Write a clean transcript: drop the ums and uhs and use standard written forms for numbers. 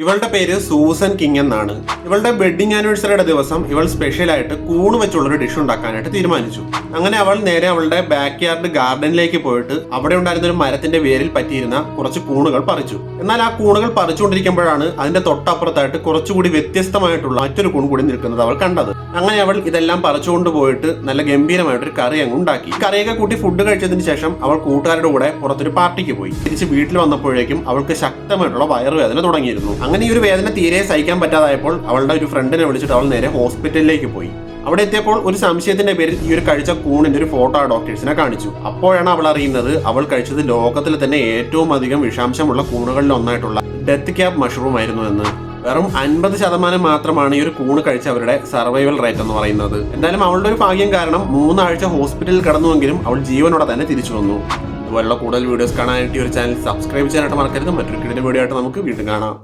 ഇവളുടെ പേര് Susan king എന്നാണ്. ഇവളുടെ വെഡിങ് ആനിവേഴ്സറിയുടെ ദിവസം ഇവൾ സ്പെഷ്യലായിട്ട് കൂണ് വെച്ചുള്ളൊരു ഡിഷ് ഉണ്ടാക്കാനായിട്ട് തീരുമാനിച്ചു. അങ്ങനെ അവൾ നേരെ അവളുടെ ബാക്ക് യാർഡ് ഗാർഡനിലേക്ക് പോയിട്ട് അവിടെ ഉണ്ടായിരുന്ന ഒരു മരത്തിന്റെ വേരിൽ പറ്റിയിരുന്ന കുറച്ച് കൂണുകൾ പറിച്ചു. എന്നാൽ ആ കൂണുകൾ പറിച്ചുകൊണ്ടിരിക്കുമ്പോഴാണ് അതിന്റെ തൊട്ടപ്പുറത്തായിട്ട് കുറച്ചുകൂടി വ്യത്യസ്തമായിട്ടുള്ള മറ്റൊരു കൂൺ കൂടി നിൽക്കുന്നത് അവൾ കണ്ടത്. അങ്ങനെ അവൾ ഇതെല്ലാം പറിച്ചുകൊണ്ട് പോയിട്ട് നല്ല ഗംഭീരമായിട്ടൊരു കറി അങ്ങ് ഉണ്ടാക്കി. കറിയൊക്കെ കൂട്ടി ഫുഡ് കഴിച്ചതിന് ശേഷം അവൾ കൂട്ടുകാരുടെ കൂടെ പുറത്തൊരു പാർട്ടിക്ക് പോയി. തിരിച്ച് വീട്ടിൽ വന്നപ്പോഴേക്കും അവൾക്ക് ശക്തമായിട്ടുള്ള വയറുവേദന തുടങ്ങിയിരുന്നു. അങ്ങനെ ഈ ഒരു വേദന തീരെ സഹിക്കാൻ പറ്റാതായപ്പോൾ അവളുടെ ഒരു ഫ്രണ്ടിനെ വിളിച്ചിട്ട് അവൾ നേരെ ഹോസ്പിറ്റലിലേക്ക് പോയി. അവിടെ എത്തിയപ്പോൾ ഒരു സംശയത്തിന്റെ പേരിൽ ഈ ഒരു കഴിച്ച കൂണിന്റെ ഒരു ഫോട്ടോ ഡോക്ടേഴ്സിനെ കാണിച്ചു. അപ്പോഴാണ് അവൾ അറിയുന്നത് അവൾ കഴിച്ചത് ലോകത്തിൽ തന്നെ ഏറ്റവും അധികം വിഷാംശമുള്ള കൂണുകളിൽ ഒന്നായിട്ടുള്ള ഡെത്ത് ക്യാപ് മഷ്റൂം ആയിരുന്നു എന്ന്. വെറും 50% മാത്രമാണ് ഈ ഒരു കൂണ് കഴിച്ചവരുടെ സർവൈവൽ റേറ്റ് എന്ന് പറയുന്നത്. എന്തായാലും അവളുടെ ഒരു ഭാഗ്യം കാരണം 3 ആഴ്ച ഹോസ്പിറ്റലിൽ കടന്നുവെങ്കിലും അവൾ ജീവനോടെ തന്നെ തിരിച്ചു വന്നു. ഇതുപോലുള്ള കൂടുതൽ വീഡിയോസ് കാണാനായിട്ട് ഈ ഒരു ചാനൽ സബ്സ്ക്രൈബ് ചെയ്യാനായിട്ട് മറക്കരുത്. മറ്റൊരു കിടിലൻ വീഡിയോ ആയിട്ട് നമുക്ക് വീണ്ടും കാണാം.